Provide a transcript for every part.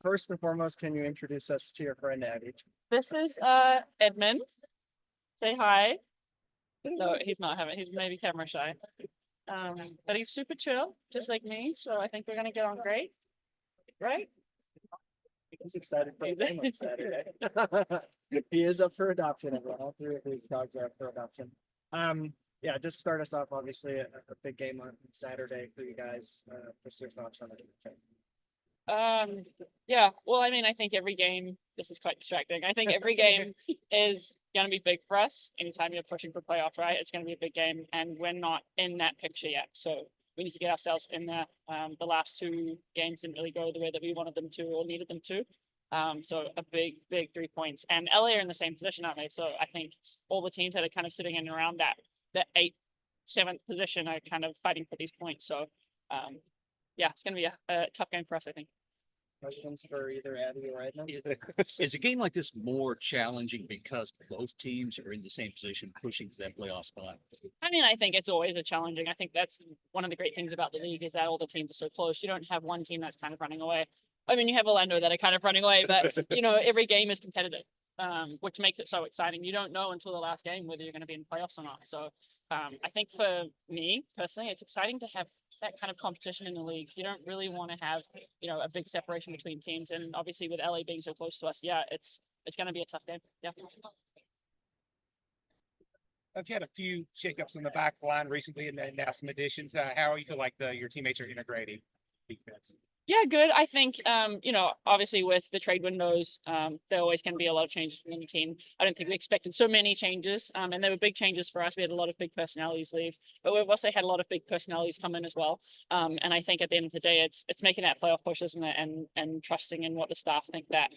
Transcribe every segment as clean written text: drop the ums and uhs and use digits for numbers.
First and foremost, can you introduce us to your friend Abby? This is Edmund. Say hi. No, he's maybe camera shy. But he's super chill, just like me. So I think we're gonna get on great. Right? He's excited for the game on Saturday. He is up for adoption, everyone. All three of his dogs are up for adoption. Yeah, just start us off. Obviously, a big game on Saturday for you guys. Just your thoughts on it. Yeah. Well, I mean, I think every game. This is quite distracting. I think every game is gonna be big for us. Anytime you're pushing for playoff, right? It's gonna be a big game, and we're not in that picture yet. So we need to get ourselves in there. The last two games didn't really go the way that we wanted them to or needed them to. So a big 3 points. And LA are in the same position, aren't they? So I think all the teams that are kind of sitting in around that 8th, 7th position are kind of fighting for these points. So yeah, it's gonna be a tough game for us, I think. Questions for either Abby or Edmund? Is a game like this more challenging because both teams are in the same position pushing for that playoff spot? I mean, I think it's always a challenging. I think that's one of the great things about the league is that all the teams are so close. You don't have one team that's kind of running away. I mean, you have Orlando that are kind of running away, but every game is competitive, which makes it so exciting. You don't know until the last game whether you're going to be in playoffs or not. So I think for me personally, it's exciting to have that kind of competition in the league. You don't really want to have, a big separation between teams. And obviously with LA being so close to us, yeah, it's going to be a tough game. Yeah. I've had a few shakeups on the back line recently, and then now some additions. How you feel like your teammates are integrating defense? Yeah, good. I think, obviously with the trade windows, there always can be a lot of changes within the team. I don't think we expected so many changes, and there were big changes for us. We had a lot of big personalities leave, but we've also had a lot of big personalities come in as well. And I think at the end of the day, it's making that playoff push, isn't it? And trusting in what the staff think that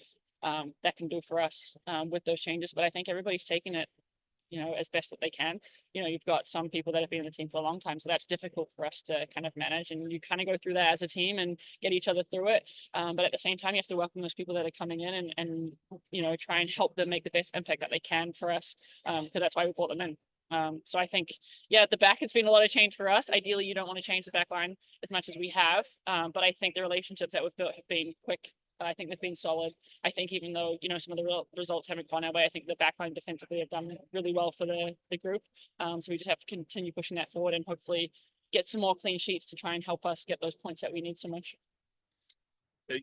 can do for us with those changes. But I think everybody's taking it, as best that they can. You've got some people that have been in the team for a long time, so that's difficult for us to kind of manage, and you kind of go through that as a team and get each other through it. But at the same time, you have to welcome those people that are coming in and try and help them make the best impact that they can for us, because that's why we brought them in. So I think, at the back, it's been a lot of change for us. Ideally, you don't want to change the back line as much as we have, but I think the relationships that we've built have been quick. I think they've been solid. I think even though, some of the results haven't gone our way, I think the backline defensively have done really well for the group. So we just have to continue pushing that forward and hopefully get some more clean sheets to try and help us get those points that we need so much.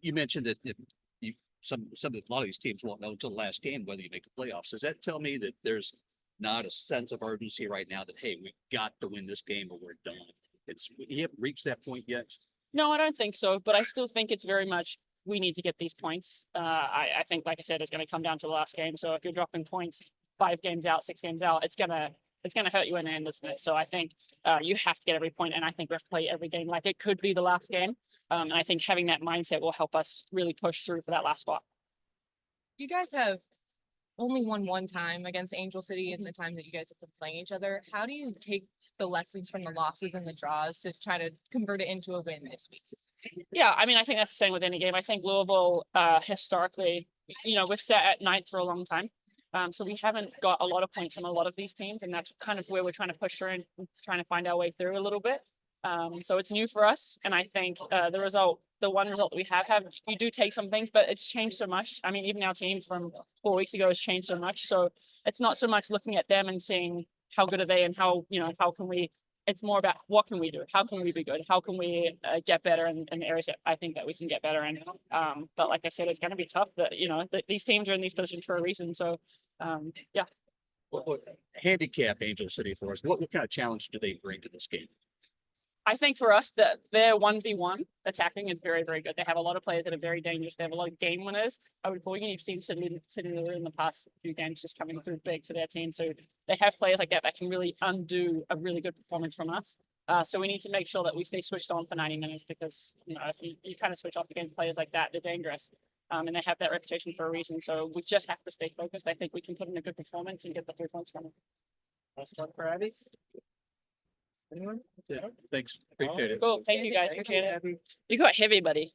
You mentioned that a lot of these teams won't know until the last game whether you make the playoffs. Does that tell me that there's not a sense of urgency right now that, hey, we've got to win this game or we're done? You haven't reached that point yet? No, I don't think so, but I still think it's very much we need to get these points. I think, like I said, it's going to come down to the last game. So if you're dropping points 5 games out, 6 games out, it's gonna hurt you in the end, isn't it? So I think you have to get every point, and I think we have to play every game like it could be the last game. And I think having that mindset will help us really push through for that last spot. You guys have only won one time against Angel City in the time that you guys have been playing each other. How do you take the lessons from the losses and the draws to try to convert it into a win this week? Yeah, I mean, I think that's the same with any game. I think Louisville, historically, we've sat at 9th for a long time. So we haven't got a lot of points from a lot of these teams, and that's kind of where we're trying to push through and trying to find our way through a little bit. So it's new for us, and I think the one result that we have, you do take some things, but it's changed so much. I mean, even our team from 4 weeks ago has changed so much. So it's not so much looking at them and seeing how good are they and how can we. It's more about what can we do? How can we be good? How can we get better in the areas that I think that we can get better in? But like I said, it's going to be tough. That these teams are in these positions for a reason. So yeah. What handicap Angel City for us? What kind of challenge do they bring to this game? I think for us that their 1v1 attacking is very, very good. They have a lot of players that are very dangerous. They have a lot of game winners. I would call you. You've seen Sydney in the past few games just coming through big for their team. So they have players like that can really undo a really good performance from us. So we need to make sure that we stay switched on for 90 minutes because if you kind of switch off against players like that, they're dangerous. And they have that reputation for a reason. So we just have to stay focused. I think we can put in a good performance and get the 3 points from it. Last one for Abby. Anyone? Yeah, thanks. Appreciate it. Cool. Thank you guys. Appreciate it. You got heavy, buddy.